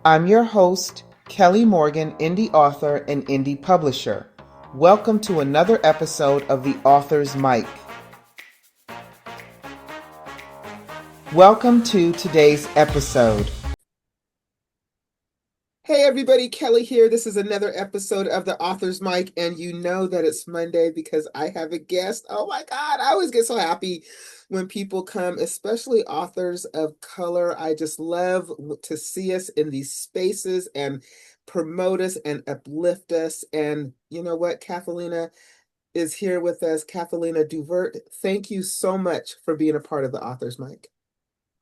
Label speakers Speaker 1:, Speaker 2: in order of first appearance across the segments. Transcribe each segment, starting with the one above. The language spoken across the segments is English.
Speaker 1: I'm your host, Kelly Morgan, indie author and indie publisher. Welcome to another episode of The Author's Mic. Welcome to today's episode. Hey everybody, Kelly here. This is another episode of The Author's Mic, and you know that it's Monday because I have a guest. Oh my God, I always get so happy when people come, especially authors of color. I just love to see us in these spaces and promote us and uplift us. And you know what? Cathelina is here with us. Cathelina Duvert, thank you so much for being a part of The Author's Mic.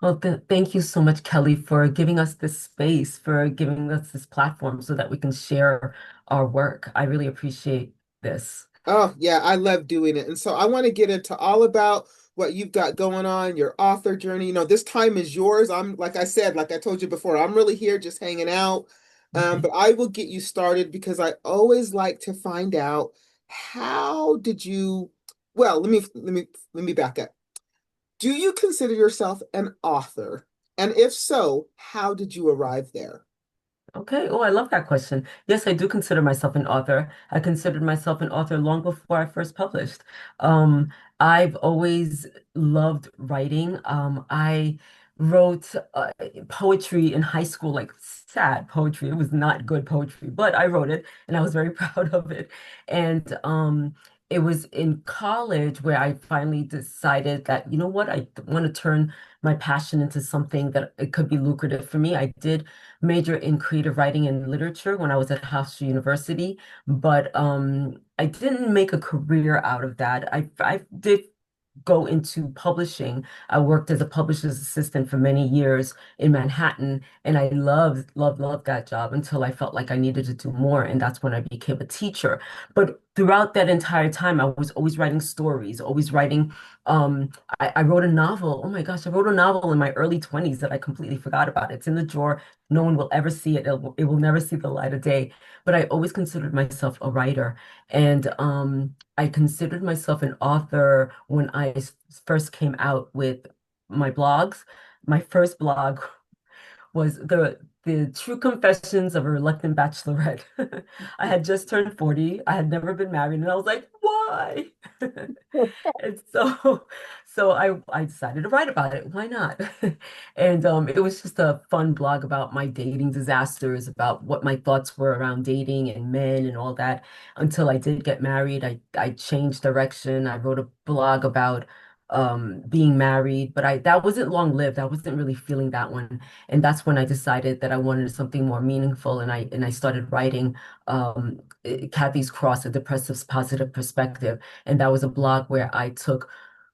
Speaker 2: Well, thank you so much, Kelly, for giving us this space, for giving us this platform so that we can share our work. I really appreciate this.
Speaker 1: Oh, yeah, I love doing it. And so I want to get into all about what you've got going on, your author journey. You know, this time is yours. I'm, like I said, like I told you before, I'm really here just hanging out.
Speaker 2: Okay.
Speaker 1: But I will get you started because I always like to find out how did you, well, let me back up. Do you consider yourself an author? And if so, how did you arrive there?
Speaker 2: Okay. Oh, I love that question. Yes, I do consider myself an author. I considered myself an author long before I first published. Um, I've always loved writing. I wrote poetry in high school, like sad poetry. It was not good poetry, but I wrote it and I was very proud of it. And it was in college where I finally decided that, you know what, I want to turn my passion into something that it could be lucrative for me. I did major in creative writing and literature when I was at Hofstra University, but I didn't make a career out of that. I did go into publishing. I worked as a publisher's assistant for many years in Manhattan, and I loved that job until I felt like I needed to do more, and that's when I became a teacher. But throughout that entire time, I was always writing stories, always writing. Um, I wrote a novel. Oh my gosh, I wrote a novel in my early 20s that I completely forgot about. It's in the drawer. No one will ever see it. It will never see the light of day. But I always considered myself a writer. And I considered myself an author when first came out with my blogs. My first blog was the True Confessions of a Reluctant Bachelorette. I had just turned 40. I had never been married, and I was like, why? And so I decided to write about it. Why not? And it was just a fun blog about my dating disasters, about what my thoughts were around dating and men and all that. Until I did get married, I changed direction. I wrote a blog about being married, but I that wasn't long lived. I wasn't really feeling that one. And that's when I decided that I wanted something more meaningful, and I started writing Cathy's Cross, a depressive positive perspective. And that was a blog where I took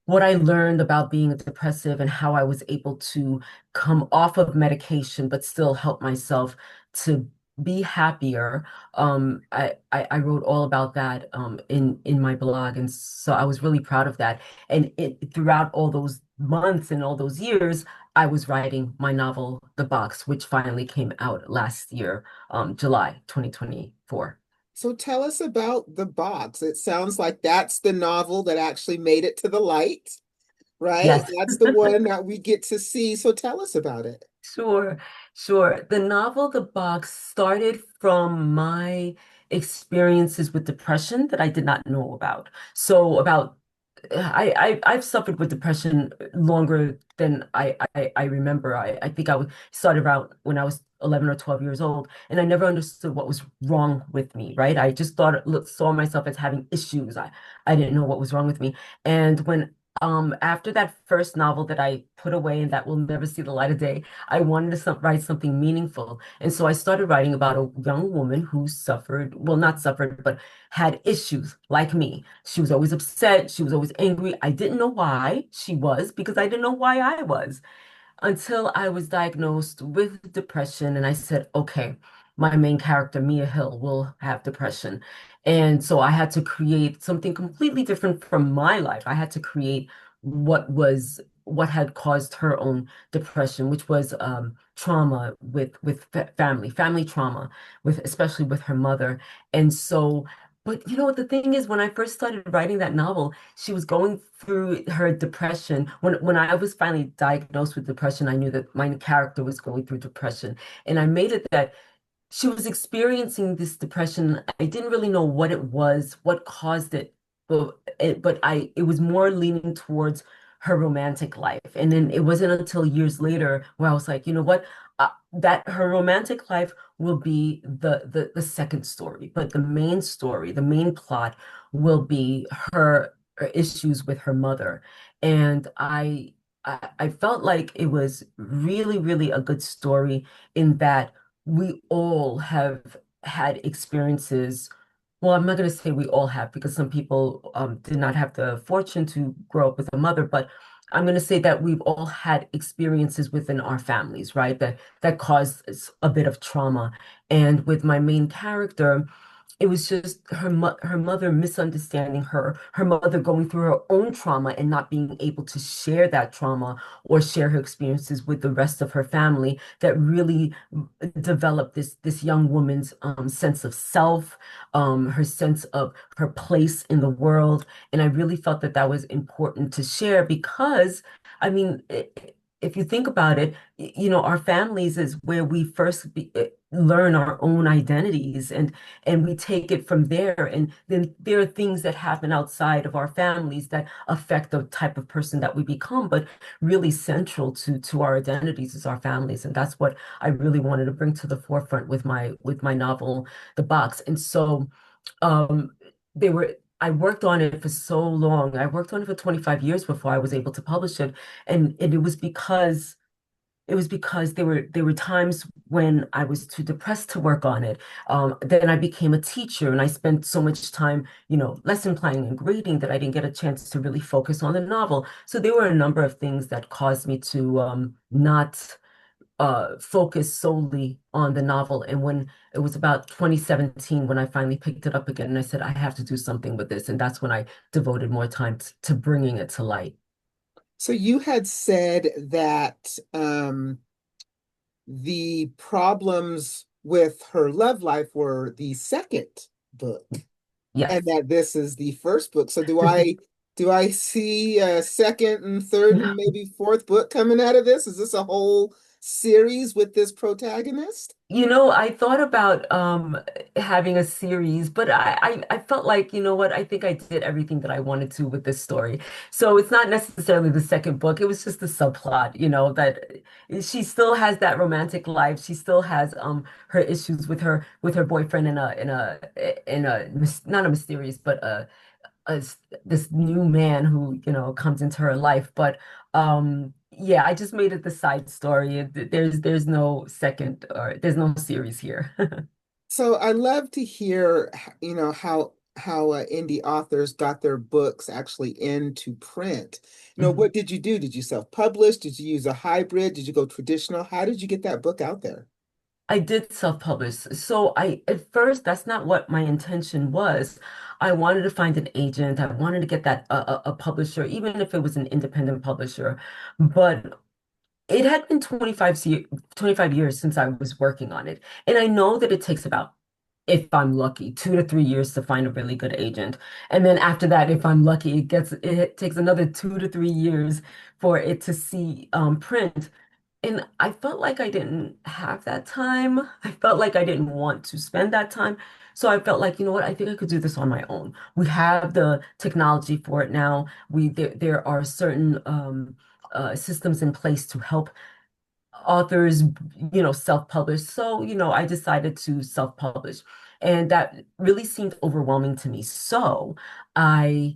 Speaker 2: what I learned about being a depressive and how I was able to come off of medication, but still help myself to be happier. I wrote all about that in my blog, and so I was really proud of that. And it throughout all those months and all those years, I was writing my novel, The Box, which finally came out last year, July 2024.
Speaker 1: So tell us about The Box. It sounds like that's the novel that actually made it to the light, right?
Speaker 2: Yes.
Speaker 1: That's the one that we get to see. So tell us about it.
Speaker 2: Sure, sure. The novel, The Box, started from my experiences with depression that I did not know about. So about I've suffered with depression longer than I remember. I think started around when I was 11 or 12 years old, and I never understood what was wrong with me, right? I just saw myself as having issues. I didn't know what was wrong with me. And when after that first novel that I put away and that will never see the light of day, I wanted to write something meaningful. And so I started writing about a young woman who suffered, well, not suffered, but had issues like me. She was always upset. She was always angry. I didn't know why she was because I didn't know why I was until I was diagnosed with depression. And I said, okay, my main character, Mia Hill, will have depression. And so I had to create something completely different from my life. I had to create what had caused her own depression, which was trauma with family trauma, with especially with her mother. And so But you know what the thing is, when I first started writing that novel, she was going through her depression. When I was finally diagnosed with depression, I knew that my character was going through depression. And I made it that she was experiencing this depression. I didn't really know what it was, what caused it, but it was more leaning towards her romantic life. And then it wasn't until years later where I was like, you know what? That her romantic life will be the second story, but the main story, the main plot will be her issues with her mother. And I felt like it was really, really a good story in that we all have had experiences. Well, I'm not going to say we all have because some people did not have the fortune to grow up with a mother, but I'm going to say that we've all had experiences within our families, right? That caused a bit of trauma. And with my main character, it was just her mother misunderstanding her mother going through her own trauma and not being able to share that trauma or share her experiences with the rest of her family that really developed this young woman's sense of self, her sense of her place in the world. And I really felt that that was important to share because, I mean, if you think about it, you know, our families is where we learn our own identities and we take it from there. And then there are things that happen outside of our families that affect the type of person that we become, but really central to our identities is our families. And that's what I really wanted to bring to the forefront with my novel, The Box. And so um they were I worked on it for so long. I worked on it for 25 years before I was able to publish it. And it was because there were times when I was too depressed to work on it. Then I became a teacher and I spent so much time, you know, lesson planning and grading that I didn't get a chance to really focus on the novel. So there were a number of things that caused me to not focus solely on the novel. And when it was about 2017 when I finally picked it up again and I said, I have to do something with this. And that's when I devoted more time to bringing it to light.
Speaker 1: So you had said that the problems with her love life were the second book, and
Speaker 2: Yes.
Speaker 1: that this is the first book. So do I see a second and third and maybe fourth book coming out of this? Is this a whole series with this protagonist?
Speaker 2: You know, I thought about having a series, but I felt like, you know what, I think I did everything that I wanted to with this story. So it's not necessarily the second book. It was just the subplot, you know, that she still has that romantic life. She still has her issues with her boyfriend not a mysterious, but this new man who, you know, comes into her life. But yeah, I just made it the side story. There's no second or there's no series here.
Speaker 1: So I love to hear, how indie authors got their books actually into print.
Speaker 2: Mhm.
Speaker 1: What did you do? Did you self-publish? Did you use a hybrid? Did you go traditional? How did you get that book out there?
Speaker 2: I did self-publish. So at first, that's not what my intention was. I wanted to find an agent. I wanted to get that a publisher, even if it was an independent publisher. But it had been 25 years since I was working on it. And I know that it takes about, if I'm lucky, 2 to 3 years to find a really good agent. And then after that, if I'm lucky, it takes another 2 to 3 years for it to see print. And I felt like I didn't have that time. I felt like I didn't want to spend that time. So I felt like, you know what, I think I could do this on my own. We have the technology for it now. There are certain systems in place to help authors, you know, self-publish. So, you know, I decided to self-publish. And that really seemed overwhelming to me. So I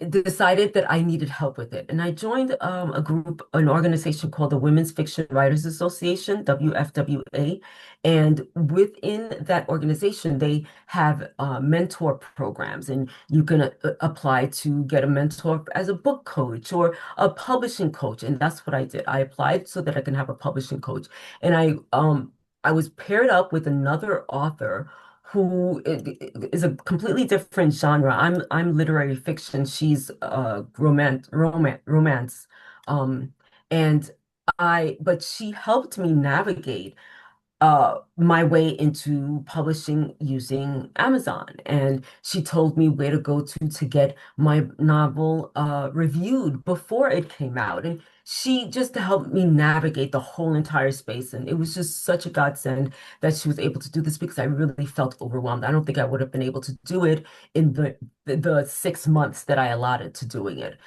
Speaker 2: decided that I needed help with it. And I joined an organization called the Women's Fiction Writers Association, WFWA. And within that organization, they have mentor programs, and you can apply to get a mentor as a book coach or a publishing coach. And that's what I did. I applied so that I can have a publishing coach. And I was paired up with another author is a completely different genre. I'm literary fiction. She's romance. Um, and but she helped me navigate. my way into publishing using Amazon. And she told me where to go to get my novel reviewed before it came out. And she just helped me navigate the whole entire space. And it was just such a godsend that she was able to do this because I really felt overwhelmed. I don't think I would have been able to do it in the 6 months that I allotted to doing it.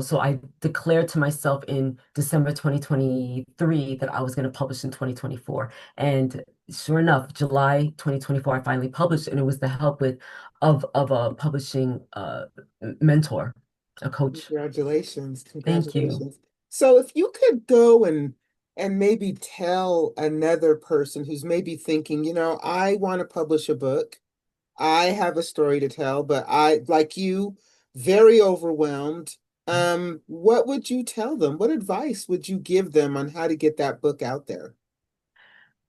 Speaker 2: So I declared to myself in December 2023 that I was going to publish in 2024. And sure enough, July 2024, I finally published, and it was the help of a publishing mentor, a coach.
Speaker 1: Congratulations.
Speaker 2: Thank you.
Speaker 1: Congratulations. So if you could go and maybe tell another person who's maybe thinking, I want to publish a book. I have a story to tell, but I, like you, very overwhelmed. What would you tell them? What advice would you give them on how to get that book out there?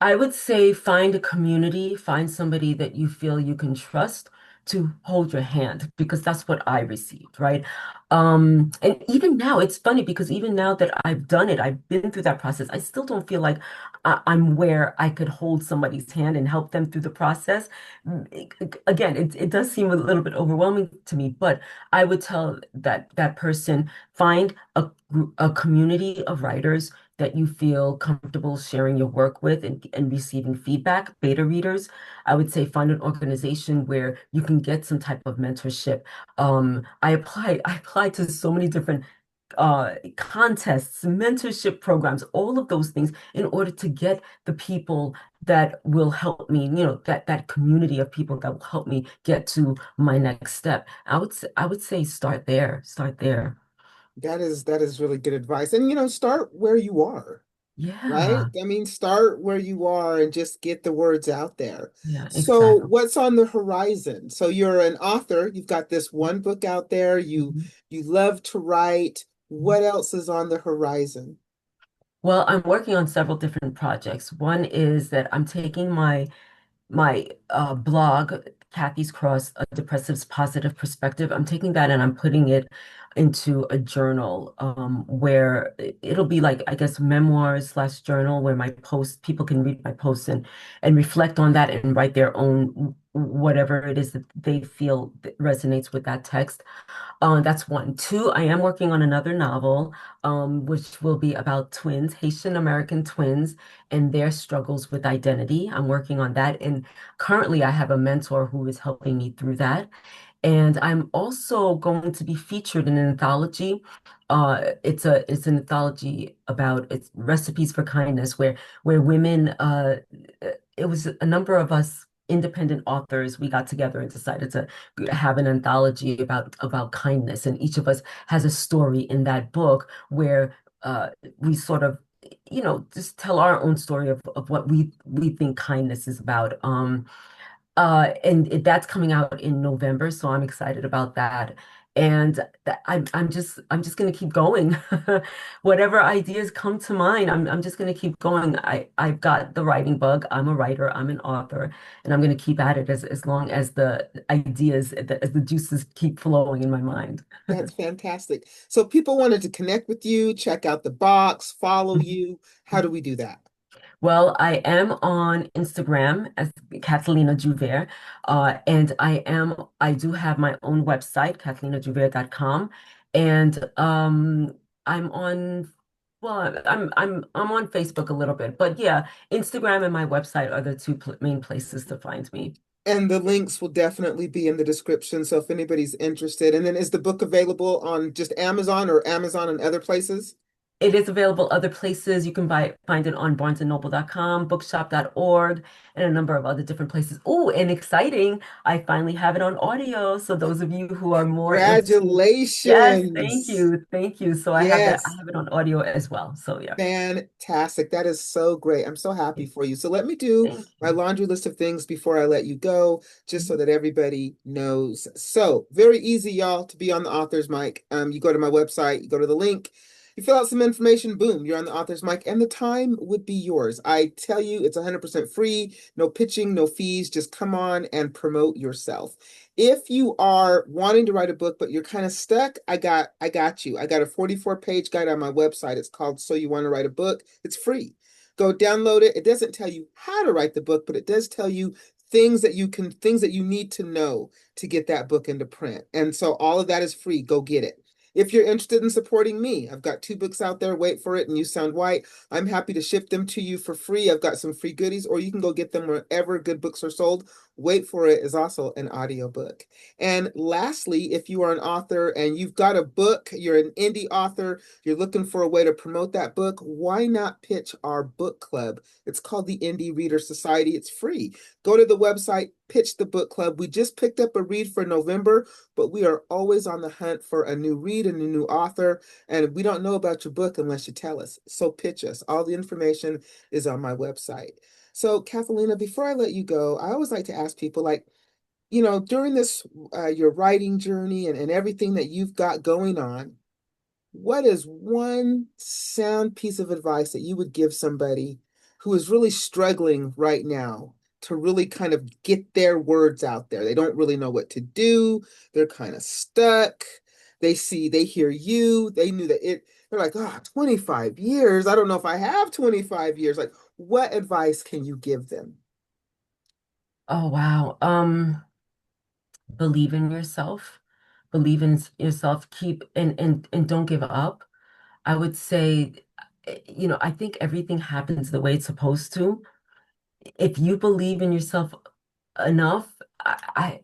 Speaker 2: I would say find a community, find somebody that you feel you can trust to hold your hand because that's what I received, right? And even now, it's funny because even now that I've done it, I've been through that process, I still don't feel like I'm where I could hold somebody's hand and help them through the process. Again, it does seem a little bit overwhelming to me, but I would tell that person, find a community of writers that you feel comfortable sharing your work with and receiving feedback, beta readers. I would say find an organization where you can get some type of mentorship. I applied to so many different contests, mentorship programs, all of those things in order to get the people that will help me, that community of people that will help me get to my next step. I would say start there, start there.
Speaker 1: That is really good advice. And start where you are. Right?
Speaker 2: Yeah,
Speaker 1: I mean, start where you are and just get the words out there.
Speaker 2: yeah,
Speaker 1: So,
Speaker 2: exactly.
Speaker 1: what's on the horizon? So, you're an author, you've got this one book out there,
Speaker 2: Mhm.
Speaker 1: you love to write.
Speaker 2: Mhm.
Speaker 1: What else is on the horizon?
Speaker 2: Well, I'm working on several different projects. One is that I'm taking my blog, Cathy's Cross, A Depressive's Positive Perspective. I'm taking that and I'm putting it into a journal where it'll be like, I guess, memoirs slash journal where my posts, people can read my posts and reflect on that and write their own whatever it is that they feel that resonates with that text. That's one. Two, I am working on another novel, which will be about twins, Haitian-American twins, and their struggles with identity. I'm working on that. And currently, I have a mentor who is helping me through that. And I'm also going to be featured in an anthology. It's an anthology about it's recipes for kindness, where women it was a number of us independent authors. We got together and decided to have an anthology about kindness, and each of us has a story in that book where we sort of just tell our own story of what we think kindness is about. That's coming out in November, so I'm excited about that. And I'm just gonna keep going. Whatever ideas come to mind, I'm just gonna keep going. I've got the writing bug. I'm a writer, I'm an author, and I'm gonna keep at it as long as the ideas, as the juices keep flowing in my mind.
Speaker 1: That's fantastic. So, people wanted to connect with you, check out the box, follow you. How do we do that?
Speaker 2: Well, I am on Instagram as Cathelina Duvert, and I do have my own website, cathelinaduvert.com, and I'm on, well, I'm on Facebook a little bit, but yeah, Instagram and my website are the two pl main places to find me.
Speaker 1: And the links will definitely be in the description. So, if anybody's interested, and then is the book available on just Amazon or Amazon and other places?
Speaker 2: It is available other places. You can find it on barnesandnoble.com, bookshop.org, and a number of other different places. Oh, and exciting, I finally have it on audio. So those of you who are more into, yes, thank
Speaker 1: Congratulations.
Speaker 2: you. Thank you. So I
Speaker 1: Yes.
Speaker 2: have it on audio as well. So yeah.
Speaker 1: Fantastic. That is so great. I'm so happy for you. So let me do
Speaker 2: Thank
Speaker 1: my
Speaker 2: you.
Speaker 1: laundry list of things before I let you go, just so
Speaker 2: Mhm.
Speaker 1: that everybody knows. So very easy, y'all, to be on the author's mic. You go to my website, you go to the link, you fill out some information, boom, you're on the author's mic, and the time would be yours. I tell you, it's 100% free, no pitching, no fees. Just come on and promote yourself. If you are wanting to write a book, but you're kind of stuck, I got you. I got a 44-page guide on my website. It's called So You Want to Write a Book. It's free. Go download it. It doesn't tell you how to write the book, but it does tell you things that you need to know to get that book into print. And so all of that is free. Go get it. If you're interested in supporting me, I've got 2 books out there. Wait for it and You Sound White. I'm happy to ship them to you for free. I've got some free goodies, or you can go get them wherever good books are sold. Wait for It is also an audiobook. And lastly, if you are an author and you've got a book, you're an indie author, you're looking for a way to promote that book, why not pitch our book club? It's called the Indie Reader Society. It's free. Go to the website, pitch the book club. We just picked up a read for November, but we are always on the hunt for a new read and a new author. And we don't know about your book unless you tell us. So pitch us. All the information is on my website. So, Cathelina, before I let you go, I always like to ask people, like, during this your writing journey and everything that you've got going on, what is one sound piece of advice that you would give somebody who is really struggling right now to really kind of get their words out there? They don't really know what to do. They're kind of stuck. They hear you. They knew that they're like, oh, 25 years. I don't know if I have 25 years. Like, what advice can you give them?
Speaker 2: Oh, wow. Believe in yourself. Believe in yourself. Keep and don't give up. I would say, I think everything happens the way it's supposed to. If you believe in yourself enough, I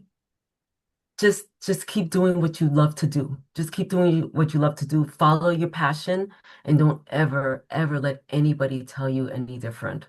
Speaker 2: just keep doing what you love to do. Just keep doing what you love to do. Follow your passion and don't ever, ever let anybody tell you any different.